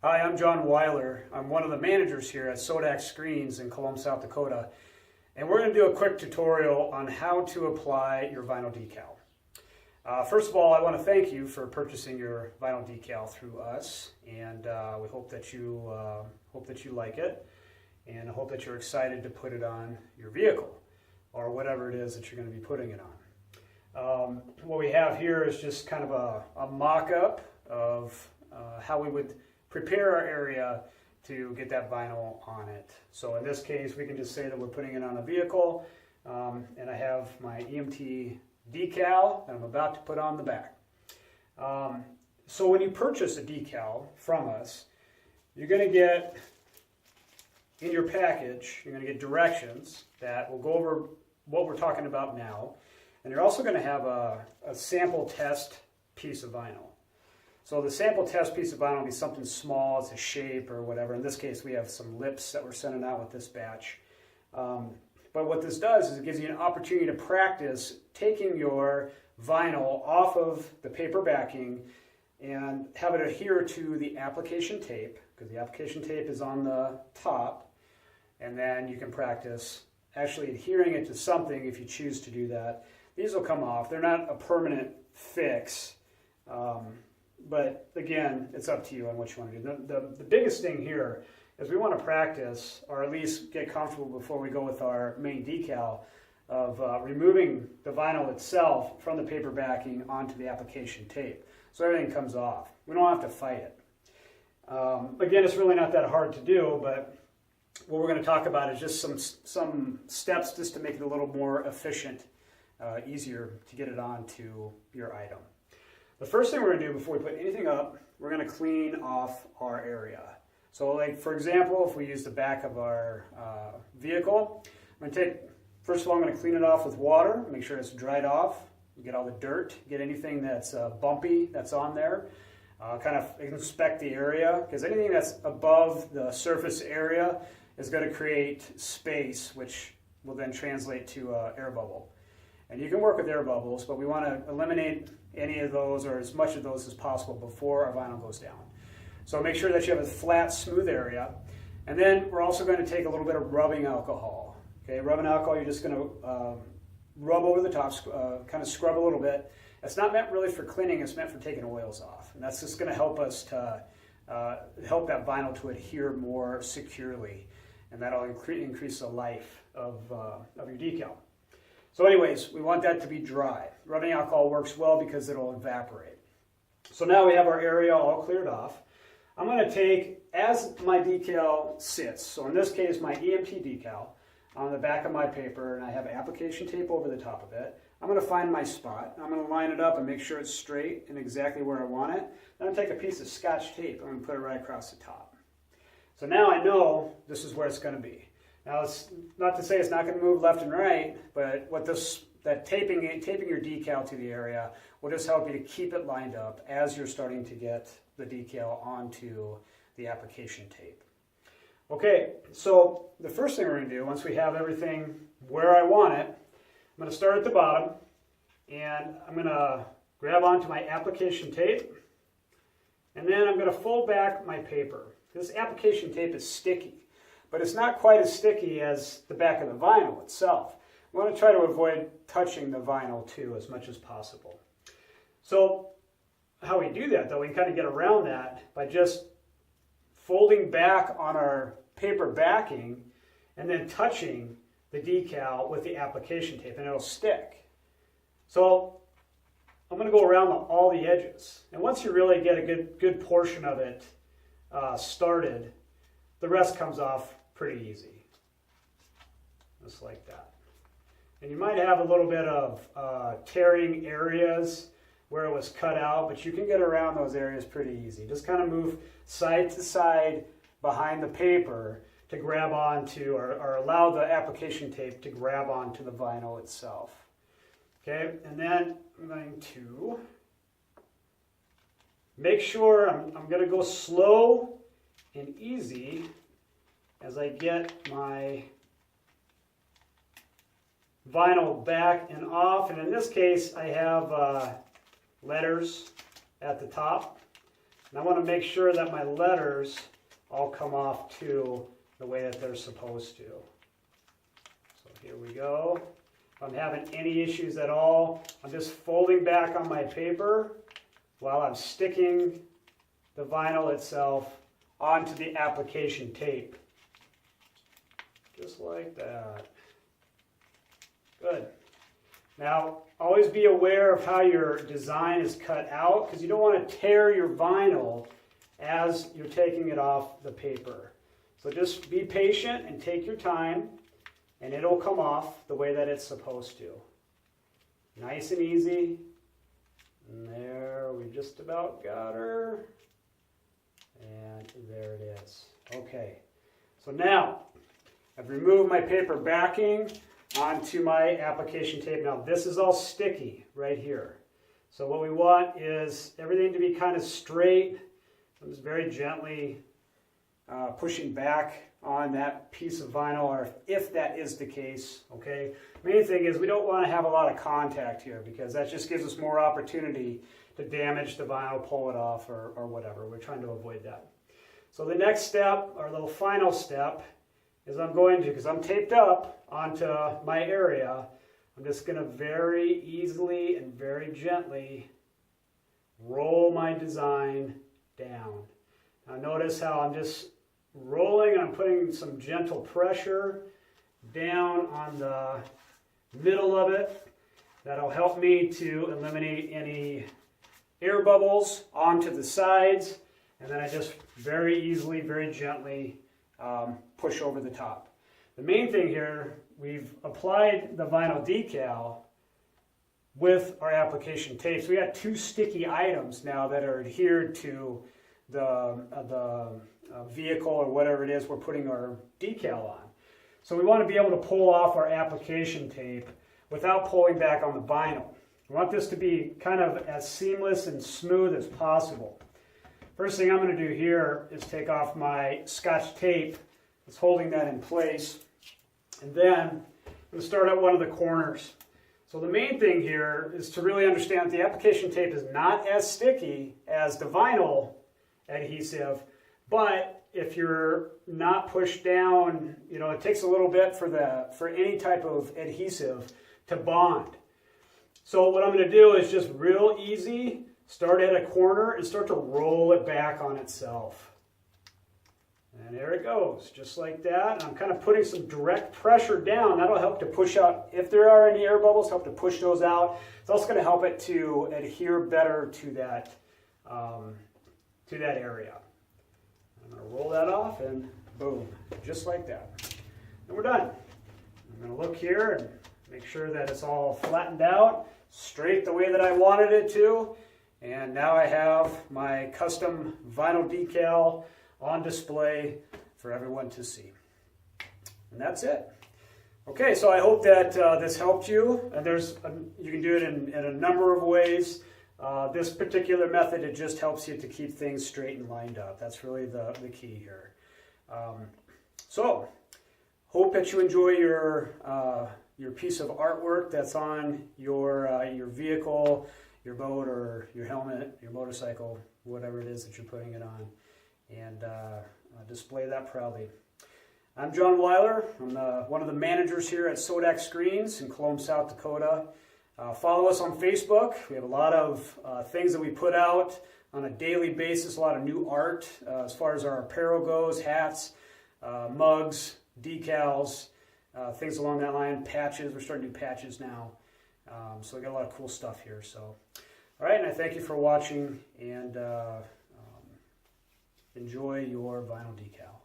Hi, I'm John Weiler. I'm one of the managers here at SoDak Screens in Colome, South Dakota. And we're going to do a quick tutorial on how to apply your vinyl decal. First of all, I want to thank you for purchasing your vinyl decal through us. And we hope that you like it. And I hope that you're excited to put it on your vehicle or whatever it is that you're going to be putting it on. What we have here is just kind of a mock-up of how we would prepare our area to get that vinyl on it. So in this case, we can just say that we're putting it on a vehicle, and I have my EMT decal that I'm about to put on the back. So when you purchase a decal from us, you're going to get, in your package, you're going to get directions that will go over what we're talking about now, and you're also going to have a sample test piece of vinyl. So the sample test piece of vinyl will be something small, it's a shape or whatever. In this case, we have some lips that we're sending out with this batch. But what this does is it gives you an opportunity to practice taking your vinyl off of the paper backing and have it adhere to the application tape, because the application tape is on the top, and then you can practice actually adhering it to something if you choose to do that. These will come off. They're not a permanent fix. But again, it's up to you on what you want to do. The biggest thing here is we want to practice, or at least get comfortable before we go with our main decal, of removing the vinyl itself from the paper backing onto the application tape. So everything comes off. We don't have to fight it. Again, it's really not that hard to do, but what we're going to talk about is just some steps just to make it a little more efficient, easier to get it onto your item. The first thing we're going to do before we put anything up, we're going to clean off our area. So like, for example, if we use the back of our vehicle, first of all, I'm going to clean it off with water, make sure it's dried off, get all the dirt, get anything that's bumpy that's on there, kind of inspect the area, because anything that's above the surface area is going to create space, which will then translate to air bubble. And you can work with air bubbles, but we want to eliminate any of those or as much of those as possible before our vinyl goes down. So make sure that you have a flat, smooth area. And then we're also going to take a little bit of rubbing alcohol. Okay, rubbing alcohol, you're just going to rub over the top, kind of scrub a little bit. It's not meant really for cleaning, it's meant for taking oils off. And that's just going to help us to help that vinyl to adhere more securely. And that'll increase the life of your decal. So anyways, we want that to be dry. Rubbing alcohol works well because it'll evaporate. So now we have our area all cleared off. I'm going to take, as my decal sits, so in this case my EMT decal on the back of my paper, and I have application tape over the top of it, I'm going to find my spot. I'm going to line it up and make sure it's straight and exactly where I want it. Then I'm going to take a piece of Scotch tape. I'm going to put it right across the top. So now I know this is where it's going to be. Now, it's not to say it's not going to move left and right, but what taping your decal to the area will just help you to keep it lined up as you're starting to get the decal onto the application tape. Okay, so the first thing we're going to do, once we have everything where I want it, I'm going to start at the bottom, and I'm going to grab onto my application tape, and then I'm going to fold back my paper. This application tape is sticky, but it's not quite as sticky as the back of the vinyl itself. We want to try to avoid touching the vinyl too as much as possible. So how we do that, though, we can kind of get around that by just folding back on our paper backing and then touching the decal with the application tape, and it'll stick. So I'm going to go around all the edges, and once you really get a good portion of it started, the rest comes off pretty easy, just like that. And you might have a little bit of tearing areas where it was cut out, but you can get around those areas pretty easy. Just kind of move side to side behind the paper to grab onto, or allow the application tape to grab onto the vinyl itself. Okay, and then I'm going to make sure I'm going to go slow and easy as I get my vinyl back and off. And in this case, I have letters at the top. And I want to make sure that my letters all come off too the way that they're supposed to. So here we go. If I'm having any issues at all, I'm just folding back on my paper while I'm sticking the vinyl itself onto the application tape. Just like that. Good. Now, always be aware of how your design is cut out, because you don't want to tear your vinyl as you're taking it off the paper. So just be patient and take your time, and it'll come off the way that it's supposed to. Nice and easy. And there, we just about got her. And there it is. Okay. So now, I've removed my paper backing onto my application tape. Now this is all sticky right here. So what we want is everything to be kind of straight. I'm just very gently pushing back on that piece of vinyl, or if that is the case, okay? Main thing is we don't want to have a lot of contact here, because that just gives us more opportunity to damage the vinyl, pull it off, or whatever. We're trying to avoid that. So the next step, or the final step, is I'm going to, because I'm taped up onto my area, I'm just going to very easily and very gently roll my design down. Now notice how I'm just rolling, and I'm putting some gentle pressure down on the middle of it. That'll help me to eliminate any air bubbles onto the sides, and then I just very easily, very gently push over the top. The main thing here, we've applied the vinyl decal with our application tape. So we got two sticky items now that are adhered to the vehicle or whatever it is we're putting our decal on. So we want to be able to pull off our application tape without pulling back on the vinyl. We want this to be kind of as seamless and smooth as possible. First thing I'm going to do here is take off my Scotch tape that's holding that in place. And then I'm going to start at one of the corners. So the main thing here is to really understand that the application tape is not as sticky as the vinyl adhesive, but if you're not pushed down, it takes a little bit for any type of adhesive to bond. So what I'm going to do is just real easy, start at a corner and start to roll it back on itself. And there it goes, just like that. And I'm kind of putting some direct pressure down. That'll help to push out, if there are any air bubbles, help to push those out. It's also going to help it to adhere better to that area. I'm going to roll that off, and boom, just like that. And we're done. I'm going to look here and make sure that it's all flattened out, straight the way that I wanted it to. And now I have my custom vinyl decal on display for everyone to see. And that's it. Okay, so I hope that this helped you. And you can do it in a number of ways. This particular method, it just helps you to keep things straight and lined up. That's really the key here. So, hope that you enjoy your piece of artwork that's on your vehicle, your boat, or your helmet, your motorcycle, whatever it is that you're putting it on, and display that proudly. I'm John Weiler. I'm one of the managers here at SoDak Screens in Colome, South Dakota. Follow us on Facebook. We have a lot of things that we put out on a daily basis, a lot of new art as far as our apparel goes, hats, mugs, decals, things along that line, patches. We're starting to do patches now. So we got a lot of cool stuff here. So, all right, and I thank you for watching, and enjoy your vinyl decal.